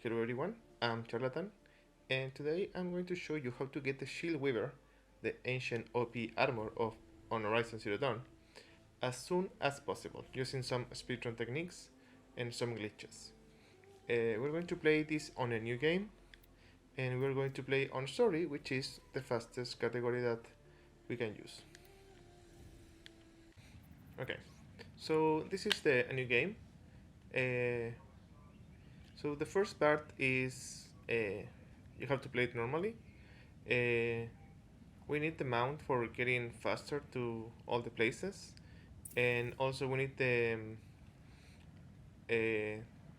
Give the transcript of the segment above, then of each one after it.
Hello everyone, I'm Charlatan, and today I'm going to show you how to get the Shield Weaver, the ancient OP armor of on Horizon Zero Dawn, as soon as possible, using some speedrun techniques and some glitches. We're going to play this on a new game, and we're going to play on story, which is the fastest category that we can use. Okay, so this is a new game. Uh, so the first part is you have to play it normally. Uh, we need the mount for getting faster to all the places, and also we need the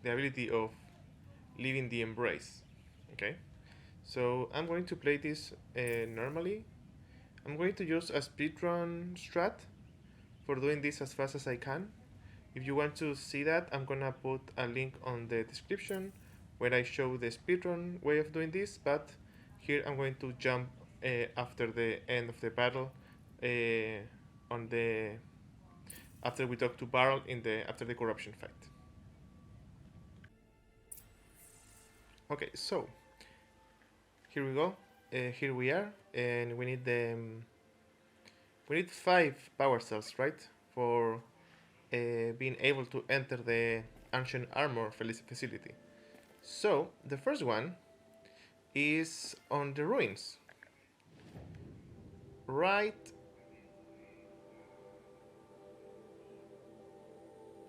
ability of leaving the embrace. Okay, so I'm going to play this normally. I'm going to use a speedrun strat for doing this as fast as I can. If you want to see that, I'm gonna put a link on the description where I show the speedrun way of doing this, but here I'm going to jump after the end of the battle on the after we talk to Barrel in the after the corruption fight. Okay, so here we go. Here we are, and we need 5 power cells, right, for being able to enter the ancient armor facility. So the first one is on the ruins, right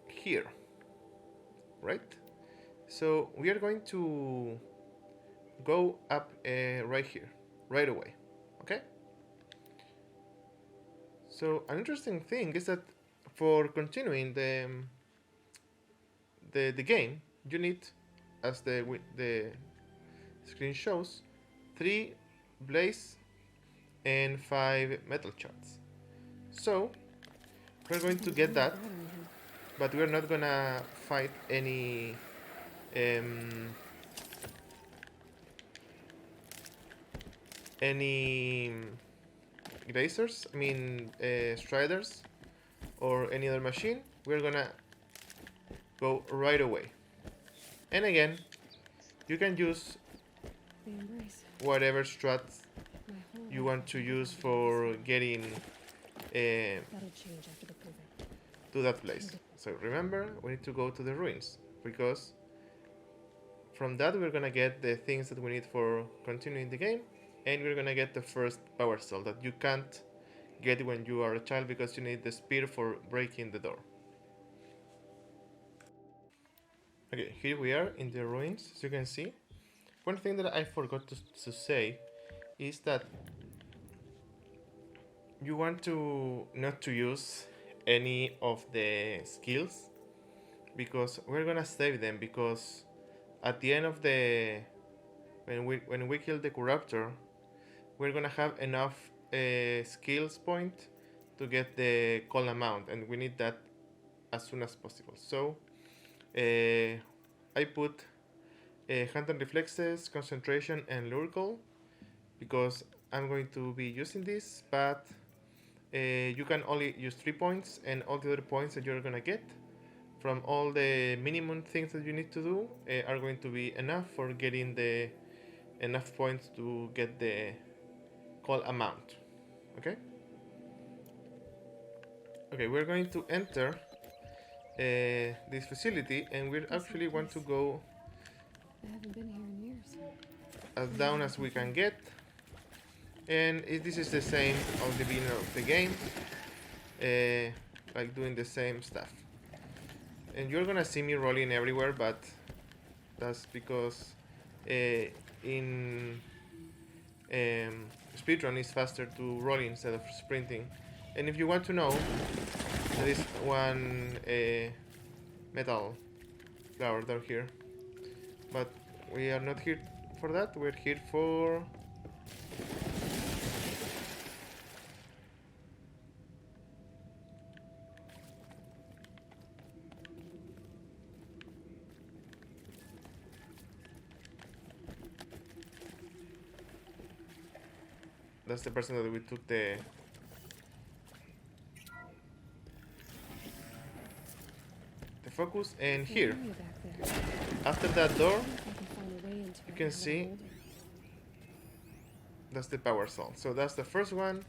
here, right? So we are going to go up right here, right away, okay? So an interesting thing is that for continuing the game, you need, as the screen shows, 3 blaze and 5 metal shards. So we're going to get that, but we're not gonna fight any any grazers, I mean striders, or any other machine. We're gonna go right away. And again, you can use whatever strats you want to use for getting to that place. So remember, we need to go to the ruins, because from that we're gonna get the things that we need for continuing the game, and we're gonna get the first power cell that you can't get when you are a child because you need the spear for breaking the door. Okay, here we are in the ruins, as you can see. One thing that I forgot to say is that you want to not to use any of the skills, because we're gonna save them, because at the end of the when we kill the corruptor, we're gonna have enough skills point to get the call amount, and we need that as soon as possible. So I put hand and reflexes, concentration, and lyrical, because I'm going to be using this, but you can only use 3 points, and all the other points that you're gonna get from all the minimum things that you need to do are going to be enough for getting the enough points to get the call amount. Okay? Okay, we're going to enter this facility, and we actually want to go I haven't been here in years. as down as we can get. And this is the same of the beginning of the game, like doing the same stuff. And you're gonna see me rolling everywhere, but that's because in speedrun it's faster to roll instead of sprinting. And if you want to know, there is one metal flower down here, but we are not here for that. We're here for that's the person that we took the focus. And here, after that door, you can see that's the power cell. So that's the first one,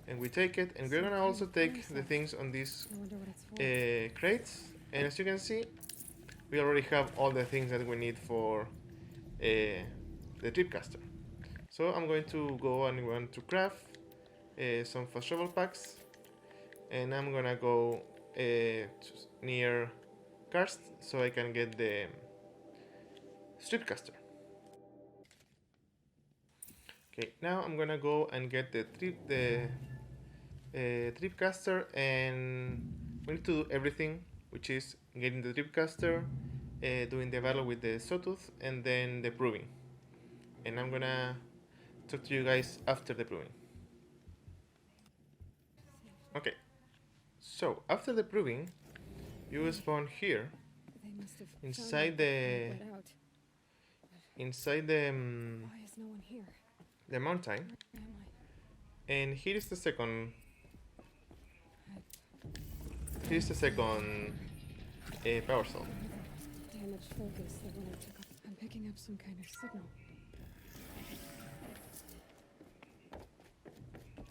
and we take it, and we're gonna also take the things on these crates. And as you can see, we already have all the things that we need for the tripcaster. So I'm going to go and want to craft some fast travel packs, and I'm gonna go near Karst so I can get the stripcaster. Okay, now I'm gonna go and get the tripcaster, and we need to do everything, which is getting the tripcaster, doing the battle with the sawtooth, and then the proving. And I'm gonna talk to you guys after the proving. Okay, so after the proving, you will spawn here inside the Why is no one here? the mountain, Where am and here is the second. Here's the second power cell. Damaged focus the one I took off. I'm picking up some kind of signal.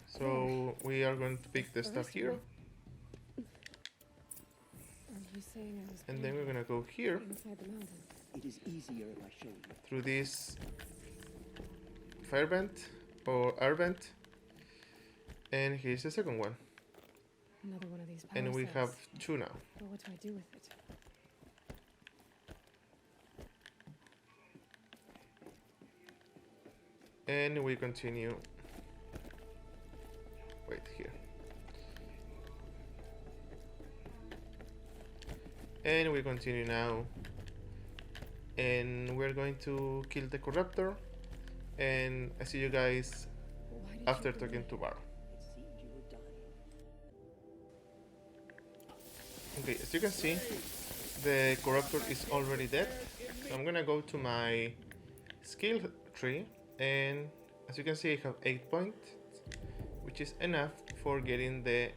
So we are going to pick the stuff here, Are you saying I was and then we're gonna go here inside the mountain? It is easier if I show you. through this fire vent or air vent, and here's the second one, Another one of these power and we cells. have two now. But what do I do with it? And we continue. Wait here. And we continue now. And we're going to kill the corruptor. And I see you guys Why did after you talking to Bar. It seemed you were done. Okay, as you can see, the corruptor is already dead. So I'm gonna go to my skill tree, and as you can see, I have 8 points, which is enough for getting the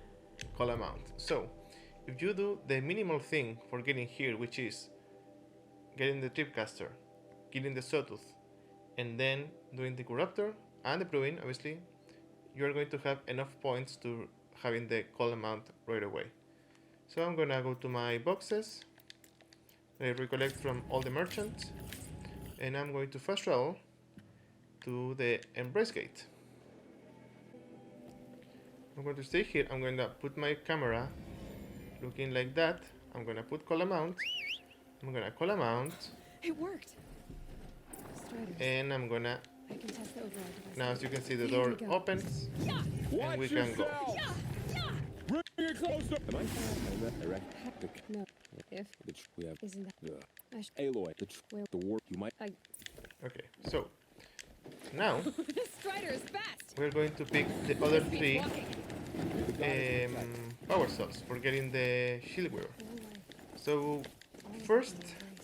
call amount. So if you do the minimal thing for getting here, which is getting the tripcaster, killing the sawtooth, and then doing the corruptor and the proving, obviously, you are going to have enough points to having the call amount right away. So I'm gonna go to my boxes, recollect from all the merchants, and I'm going to fast travel to the Embrace Gate. I'm going to stay here. I'm going to put my camera looking like that. I'm going to put call amount. I'm going to call amount. It worked. Striders. And I'm going to, I can test the override device. now as you can see, the Here door we go. opens and we can go. Bring it closer. Am I? No. If We have isn't that I Aloy. Where- The war. You might. Okay, so now this Strider is fast. we're going to pick the other three power cells for getting the shield weaver. So first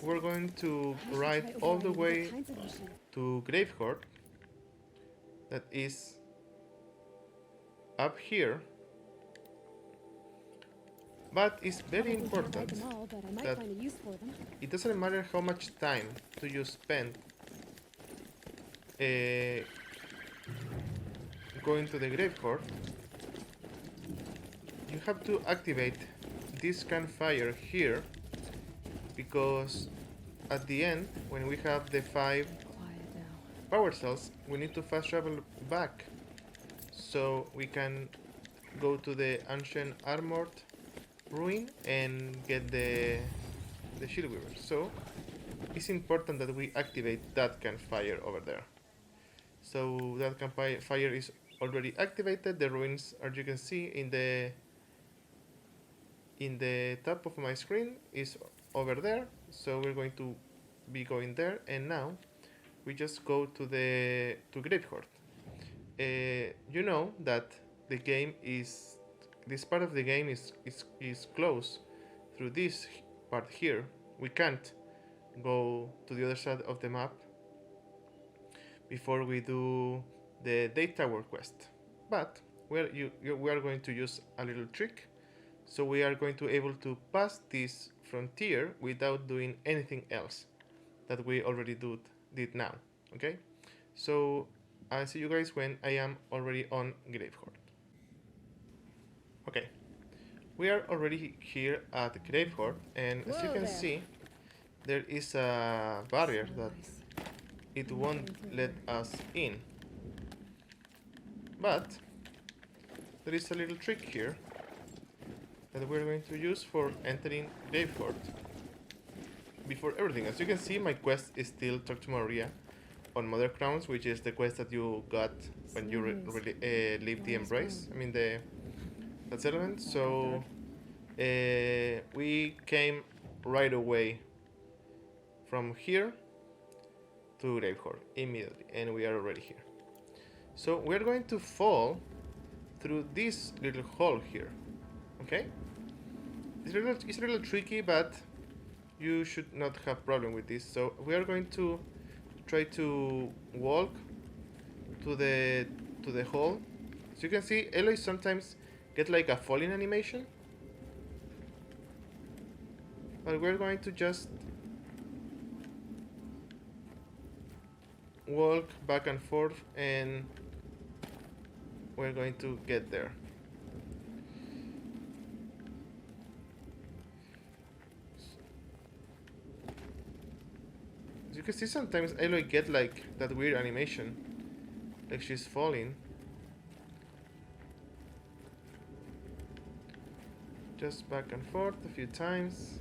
we're going to ride all the way to Gravecourt, that is up here, but it's very important that it doesn't matter how much time do you spend going to the Gravecourt, you have to activate this campfire here, because at the end, when we have the 5 power cells, we need to fast travel back so we can go to the ancient armored ruin and get the shield weaver. So it's important that we activate that campfire over there. So that campfire is already activated. The ruins, as you can see in the top of my screen, is over there. So we're going to be going there, and now we just go to Gravecourt. You know that the game is, this part of the game is closed through this part here. We can't go to the other side of the map before we do the Day Tower quest, but we are going to use a little trick, so we are going to able to pass this frontier without doing anything else that we already did now. Okay, so I'll see you guys when I am already on Gravecourt. Okay, we are already here at Gravecourt, and as you Whoa can there. see, there is a barrier that Nice. it I'm won't getting through let here. us in. But there is a little trick here that we're going to use for entering Gravecourt. Before everything, as you can see, my quest is still Talk to Maria on Mother Crowns, which is the quest that you got when you Snooze. leave the Light is Embrace. gone. I mean that settlement. So we came right away from here to Gravecourt immediately, and we are already here. So we're going to fall through this little hole here. Okay? It's a little tricky, but you should not have problem with this. So we are going to try to walk to the hole. So you can see Eloy sometimes get like a falling animation, but we're going to just walk back and forth, and we're going to get there. As you can see, sometimes Aloy get like that weird animation, like she's falling. Just back and forth a few times.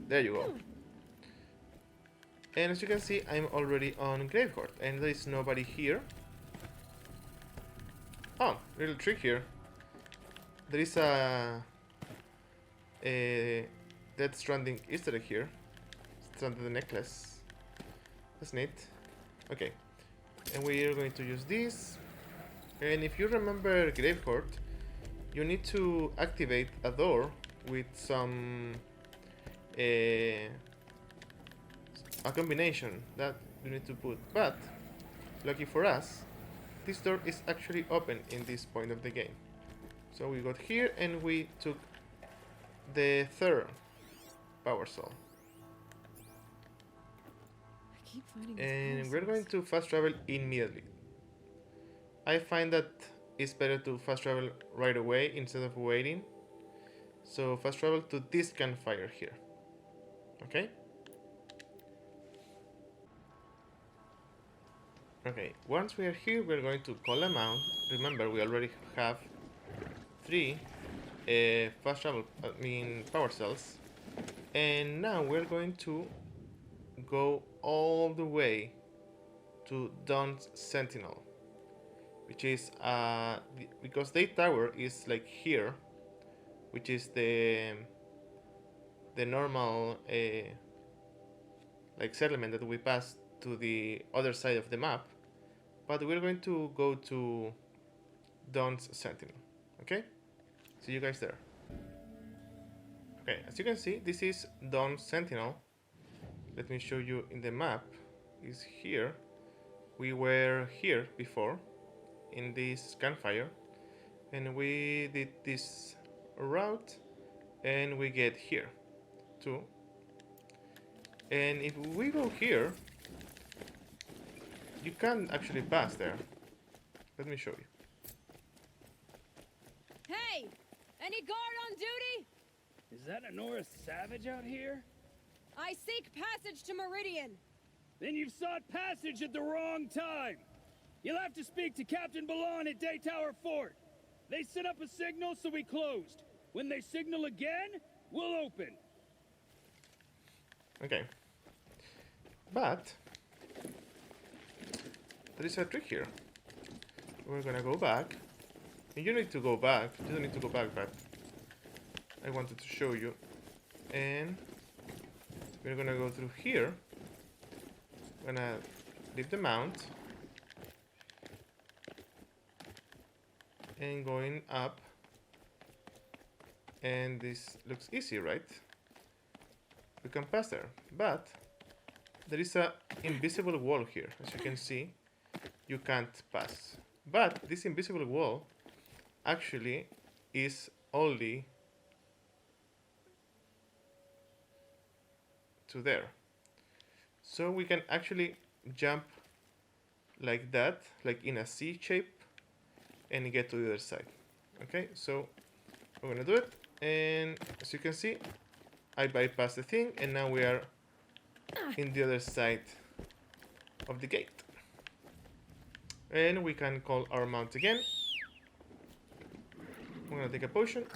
There you go. And as you can see, I'm already on Gravecourt, and there is nobody here. Oh, little trick here. There is a Death Stranding Easter egg here. It's under the necklace. That's neat. Okay, and we are going to use this. And if you remember Gravecourt, you need to activate a door with some a combination that you need to put. But lucky for us, this door is actually open in this point of the game. So we got here and we took the third power soul. I keep finding these And we're parcels. going to fast travel immediately. I find that it's better to fast travel right away instead of waiting. So fast travel to this campfire here. Okay? Okay, once we are here, we're going to call them out. Remember, we already have 3 fast travel, power cells. And now we're going to go all the way to Dawn's Sentinel, which is because the tower is like here, which is the normal like settlement that we passed to the other side of the map, but we're going to go to Dawn's Sentinel. Okay, see you guys there. Okay, as you can see, this is Dawn's Sentinel. Let me show you in the map. Is here. We were here before in this campfire, and we did this route, and we get here too. And if we go here, you can't actually pass there. Let me show you. Hey! Any guard on duty? Is that a Norris Savage out here? I seek passage to Meridian. Then you've sought passage at the wrong time. You'll have to speak to Captain Balon at Day Tower Fort. They set up a signal, so we closed. When they signal again, we'll open. Okay. But there is a trick here. We're gonna go back. And you need to go back. You don't need to go back, but I wanted to show you. And we're gonna go through here. Gonna leave the mount. And going up. And this looks easy, right? We can pass there. But there is a invisible wall here. As you can see, you can't pass. But this invisible wall actually is only to there. So we can actually jump like that, like in a C shape, and get to the other side. Okay, so we're gonna do it, and as you can see, I bypassed the thing, and now we are in the other side of the gate. And we can call our mount again. I'm gonna take a potion.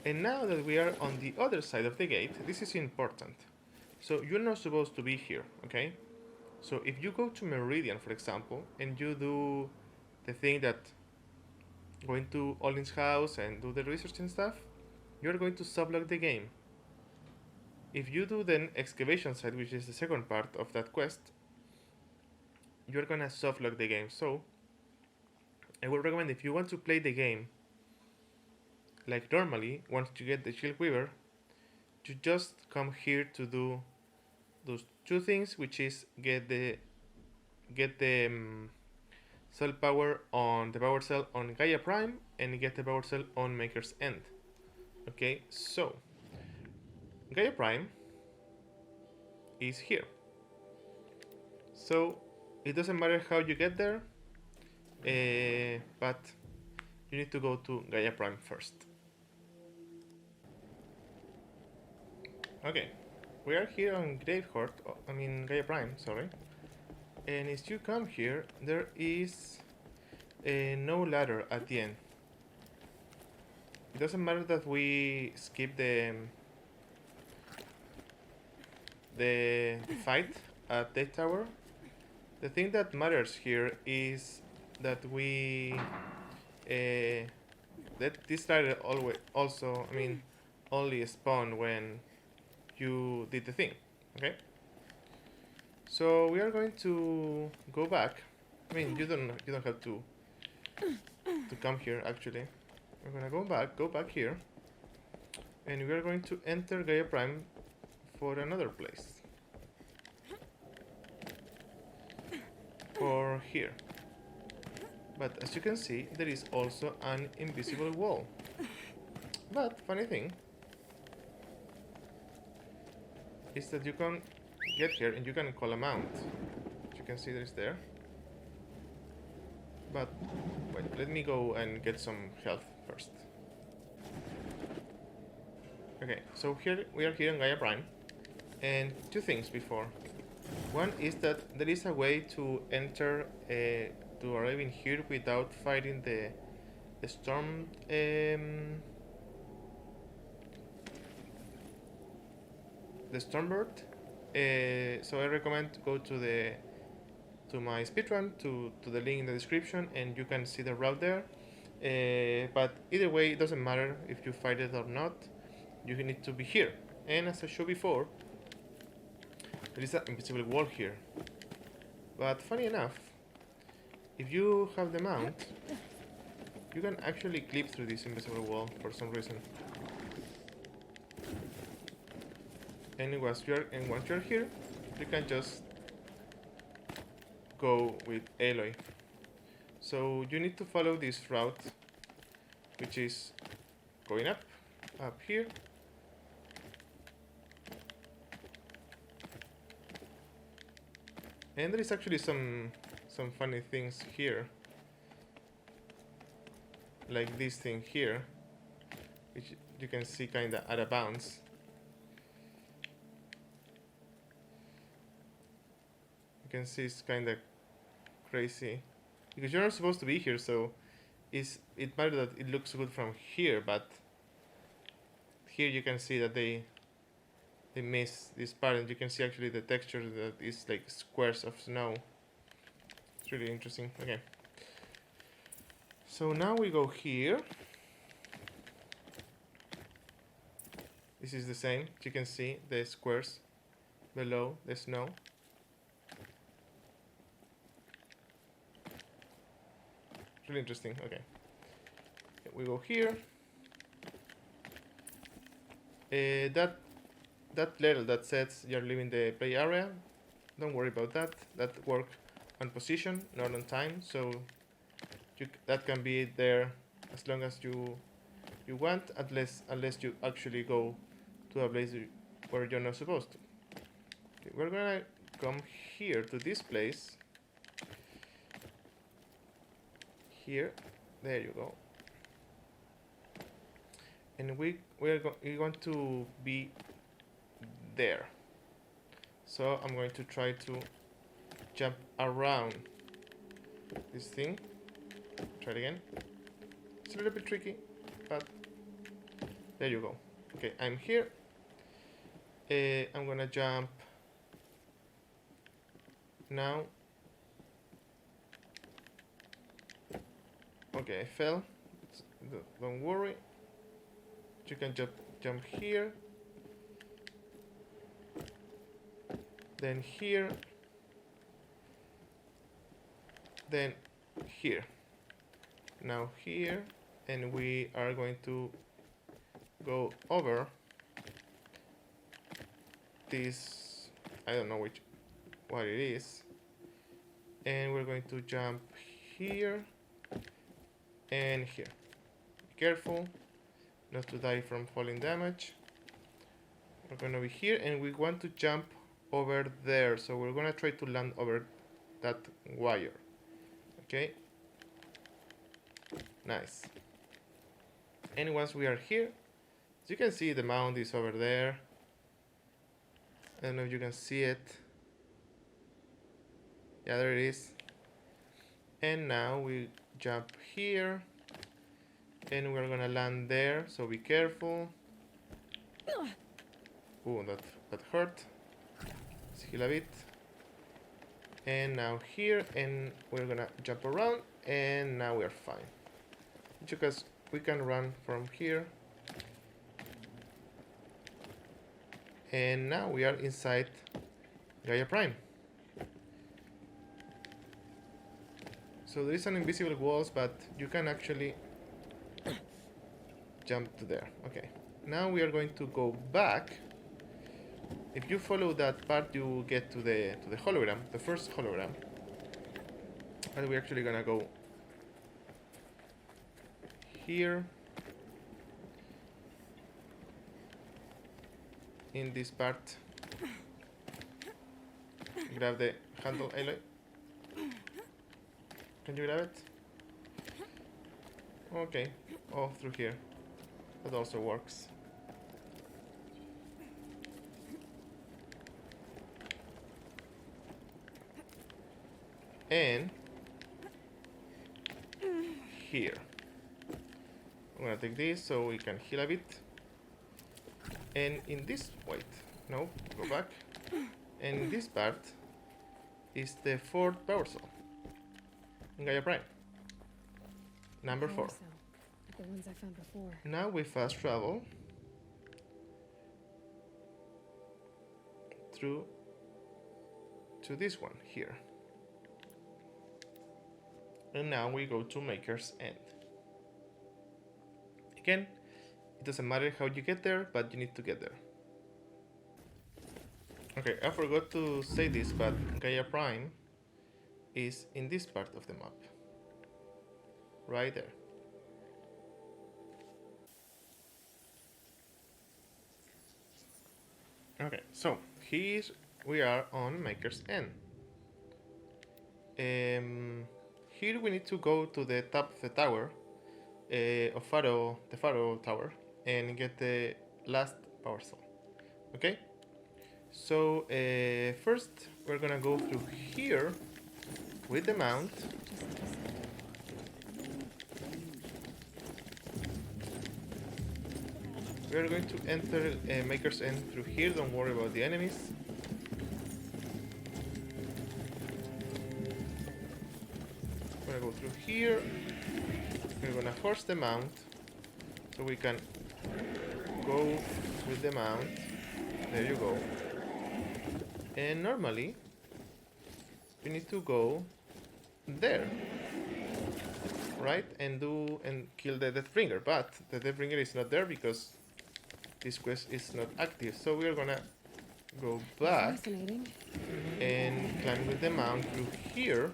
And now that we are on the other side of the gate, this is important. So you're not supposed to be here, okay? So if you go to Meridian, for example, and you do the thing that going to Olin's house and do the research and stuff, you're going to sublog the game. If you do the excavation site, which is the second part of that quest, you're gonna softlog the game. So I would recommend, if you want to play the game like normally, once you get the Shield Weaver, you just come here to do those two things, which is get the cell power on the power cell on Gaia Prime and get the power cell on Maker's End. Okay, so Gaia Prime is here. So it doesn't matter how you get there, but you need to go to Gaia Prime first. Okay, we are here on Gaia Prime, sorry. And as you come here, there is no ladder at the end. It doesn't matter that we skip the fight at the tower. The thing that matters here is that we that this ladder only spawn when you did the thing. Okay. So we are going to go back. I mean, you don't have to come here actually. We're gonna go back here, and we are going to enter Gaia Prime for another place. For here. But as you can see, there is also an invisible wall. But funny thing is that you can get here and you can call a mount. As you can see, there is there. But wait, let me go and get some health first. Okay, so here we are here in Gaia Prime, and two things before. One is that there is a way to enter to arrive in here without fighting the storm. The Stormbird. So I recommend to go to my speedrun to the link in the description, and you can see the route there. But either way, it doesn't matter if you fight it or not. You need to be here. And as I showed before, there is an invisible wall here. But funny enough, if you have the mount, you can actually clip through this invisible wall for some reason. And once you're here, you can just go with Aloy. So you need to follow this route, which is going up here. And there is actually some funny things here, like this thing here, which you can see kinda out of bounds. You can see it's kinda crazy because you're not supposed to be here, so it matters that it looks good from here, but here you can see that they miss this part, and you can see actually the texture that is like squares of snow. It's really interesting. Okay, so now we go here. This is the same. You can see the squares below the snow. Really interesting. Okay, we go here. That letter that says you're leaving the play area, don't worry about that. That work on position, not on time. So that can be there as long as you want, unless you actually go to a place where you're not supposed to. Okay, we're gonna come here to this place. Here, there you go. And we want to be there. So I'm going to try to jump around this thing. Try it again. It's a little bit tricky, but there you go. Okay, I'm here. I'm gonna jump now. Okay, I fell. Don't worry. You can jump here. Then here. Then here. Now here. And we are going to go over this. I don't know what it is. And we're going to jump here and here. Be careful not to die from falling damage. We're gonna be here and we want to jump over there, so we're gonna try to land over that wire. Okay, nice. And once we are here, as you can see, the mound is over there. I don't know if you can see it. Yeah, there it is. And now we jump here and we're gonna land there, so be careful. Ooh, that hurt. Let's heal a bit. And now here, and we're gonna jump around, and now we're fine. Because we can run from here. And now we are inside Gaia Prime. So there is an invisible walls, but you can actually jump to there. Okay. Now we are going to go back. If you follow that part, you get to the hologram, the first hologram. And we're actually gonna go here. In this part. Grab the handle, Aloy. Can you grab it? Okay. Oh, through here. That also works. And here. I'm gonna take this so we can heal a bit. And in this, wait, no, go back. And this part is the fourth power cell in Gaia Prime. Number 4. Like the ones I found before. Now we fast travel through to this one here. And now we go to Maker's End. Again, it doesn't matter how you get there, but you need to get there. Okay, I forgot to say this, but Gaia Prime is in this part of the map. Right there. Okay, so here we are on Maker's End. Here we need to go to the top of the tower of the Pharaoh Tower, and get the last power cell. Okay, so first we're gonna go through here with the mount. We're going to enter Maker's End through here. Don't worry about the enemies. We're gonna go through here. We're gonna force the mount so we can go with the mount. There you go. And normally you need to go there, right? And kill the Deathbringer, but the Deathbringer is not there because this quest is not active. So we're gonna go back and climb with the mount through here.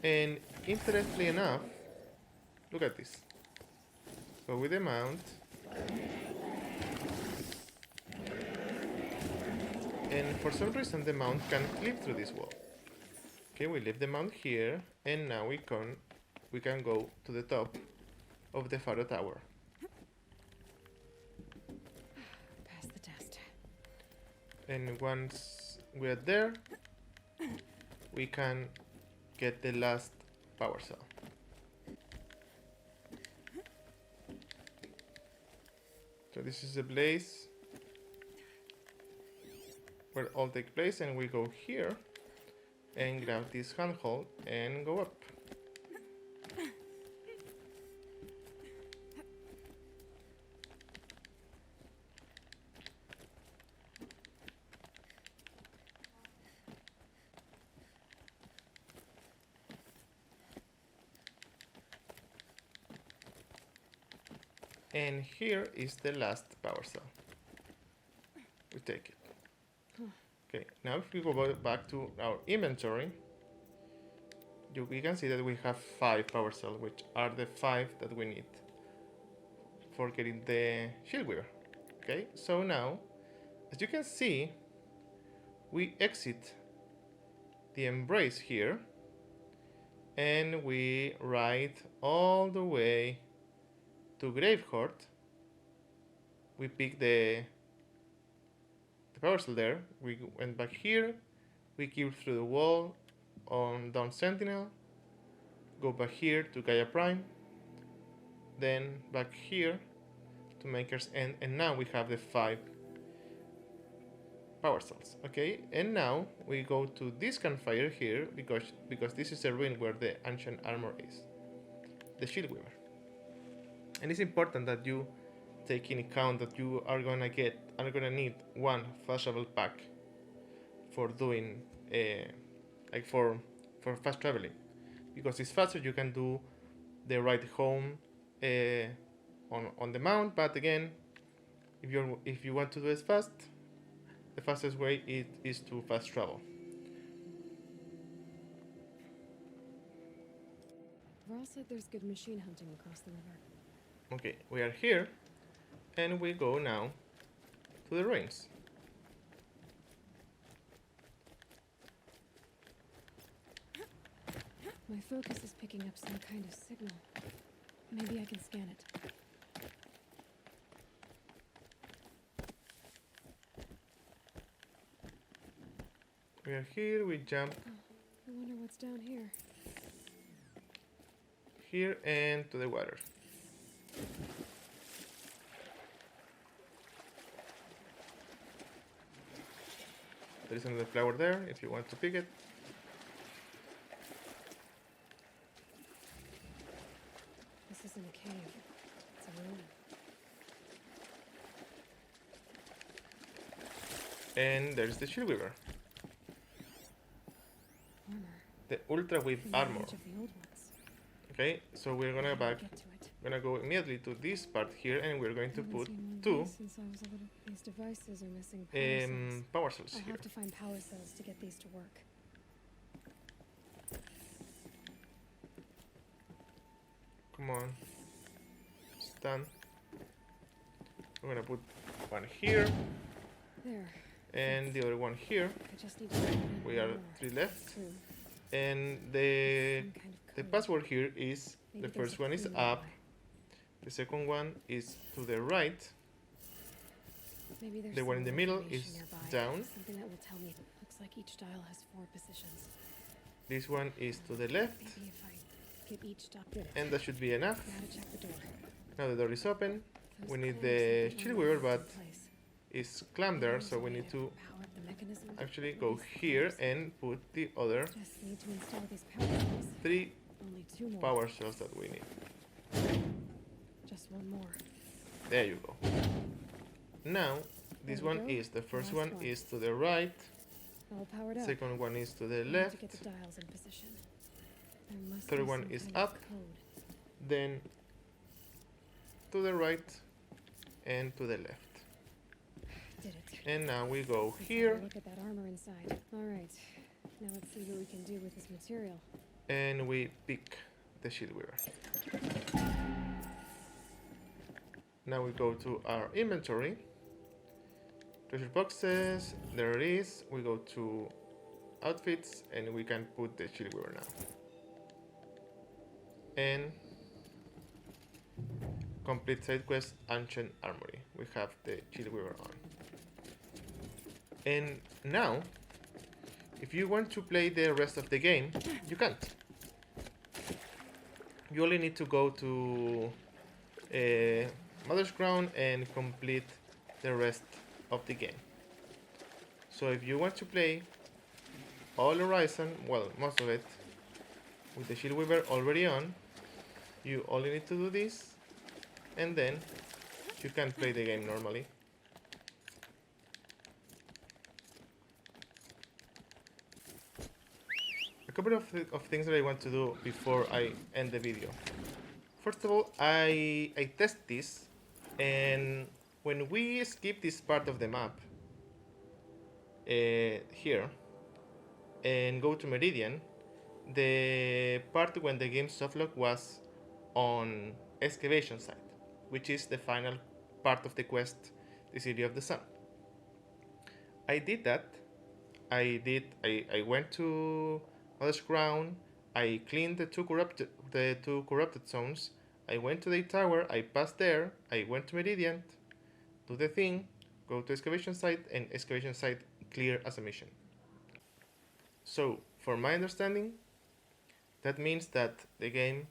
And interestingly enough, look at this. Go with the mount. And for some reason the mount can clip through this wall. Okay, we leave the mount here, and now we can go to the top of the Faro Tower. Pass the test. And once we're there, we can get the last power cell. So this is the place where all take place, and we go here and grab this handhold and go up. And here is the last power cell. We take it. Okay, now if we go back to our inventory, we can see that we have 5 power cells, which are the 5 that we need for getting the shield weaver. Okay, so now, as you can see, we exit the embrace here, and we ride all the way to Gravecourt. We pick the power cell there. We went back here. We killed through the wall on Dawn Sentinel. Go back here to Gaia Prime. Then back here to Maker's End. And now we have the 5 power cells. Okay, and now we go to this campfire here because this is a ruin where the ancient armor is. The shield weaver. And it's important that you take in account that you are gonna need 1 fast travel pack for doing for fast traveling, because it's faster. You can do the ride home on the mount, but again, if you want to do it fast, the fastest way is to fast travel. Varl said there's good machine hunting across the river. Okay, we are here, and we go now to the ruins. My focus is picking up some kind of signal. Maybe I can scan it. We are here, we jump I wonder what's down here. here and to the water. There is another flower there if you want to pick it. This isn't a cave. It's a ruin. And there's the shield weaver, Armor. the ultra whip The armor. image of the old ones. Okay, so we're How gonna do I back. get to it? Gonna go immediately to this part here, and we're going to Haven't put seen one of 2 these since I was a little. These devices are missing power cells. power cells I'll here. have to find power cells to get these to work. Come on, it's done. We're gonna put one here There. and the other one here. I just need to find out We are more. 3 left, True. and the Some kind of the code. password here is Maybe the there's first a one is clue up, nearby. the second one is to the right, Maybe there's the one in the some middle information is nearby. down. Something that will tell me. Looks like each dial has 4 positions. this one is to the left, Maybe if I get each dial. Did it. and that should be enough. Now to check the door. Now the door is open. Those We need clamps the at the shield end weaver, are but in place. it's clamped there, Maybe so we there's a need way to power up the mechanism. actually Release go the here clamps. and put the other Just need to install these power cells. 3 Only 2 more. power cells that we need. Just 1 more. There you go. Now, this There we one go. is, the first Last one one. is to the right, All powered up. second one is to the I need left, to get the dials in position. There must third be one some is kind of up. code. then to the right, and to the left. Did it. And now we go Let's have a here, look at that armor inside. All right. Now let's see what we can do with this material. and we pick the shield weaver. Now we go to our inventory, treasure boxes. There it is. We go to outfits and we can put the shield weaver now. And complete side quest Ancient Armory. We have the shield weaver on. And now, if you want to play the rest of the game, you can't. You only need to go to Mother's Crown and complete the rest of the game. So if you want to play all Horizon, well, most of it, with the shield weaver already on, you only need to do this, and then you can play the game normally. A couple of things that I want to do before I end the video. First of all, I test this, and when we skip this part of the map here and go to Meridian, the part when the game softlock was on excavation site, which is the final part of the quest, the City of the Sun. I did that. I went to Mother's Crown. I cleaned the two corrupted zones. I went to the tower. I passed there. I went to Meridian, do the thing, go to excavation site, and excavation site clear as a mission. So, for my understanding, that means that the game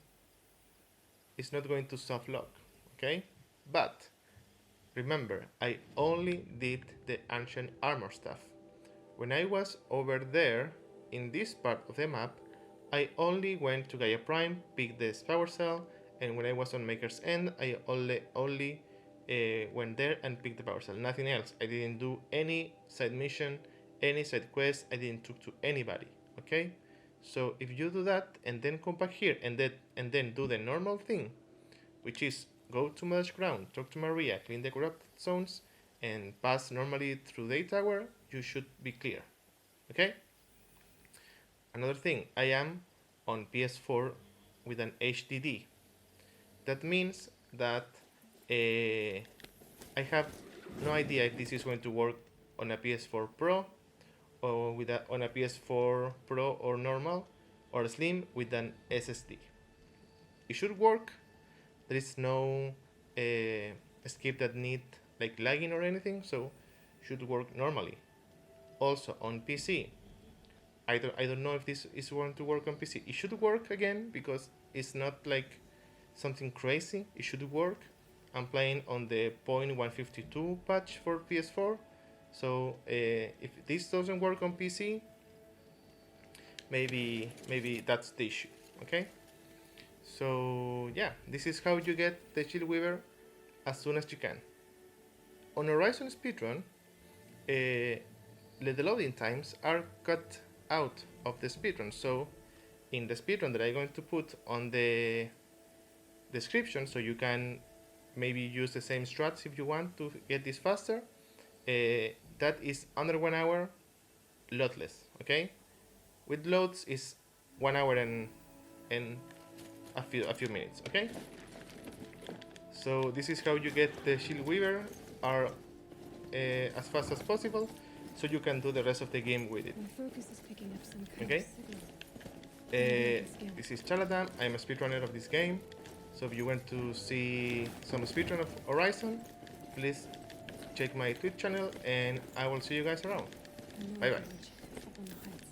is not going to soft lock, okay? But remember, I only did the ancient armor stuff. When I was over there in this part of the map, I only went to Gaia Prime, picked this power cell, and when I was on Maker's End, I only went there and picked the power cell. Nothing else. I didn't do any side mission, any side quest. I didn't talk to anybody. Okay. So if you do that and then come back here and then do the normal thing, which is go to Mother's Crown, talk to Maria, clean the corrupted zones, and pass normally through the tower, you should be clear. Okay. Another thing, I am on PS4 with an HDD. That means that I have no idea if this is going to work on a PS4 Pro or on a PS4 Pro or normal or slim with an SSD. It should work. There is no skip that need like lagging or anything, so should work normally. Also on PC, I don't know if this is going to work on PC. It should work again because it's not like something crazy. It should work. I'm playing on the 0.152 patch for PS4. So if this doesn't work on PC, maybe that's the issue. Okay. So yeah, this is how you get the shield weaver as soon as you can. On Horizon speedrun, the loading times are cut out of the speedrun. So in the speedrun that I'm going to put on the description, so you can maybe use the same strats if you want to get this faster, that is under 1 hour loadless. Okay, with loads is 1 hour and a few minutes. Okay, so this is how you get the shield weaver as fast as possible, so you can do the rest of the game with it. My focus is picking up some kind Okay. of signal. This is Charlatan. I'm a speedrunner of this game. So if you want to see some speedrun of Horizon, please check my Twitch channel and I will see you guys around. Bye bye. Up on the heights.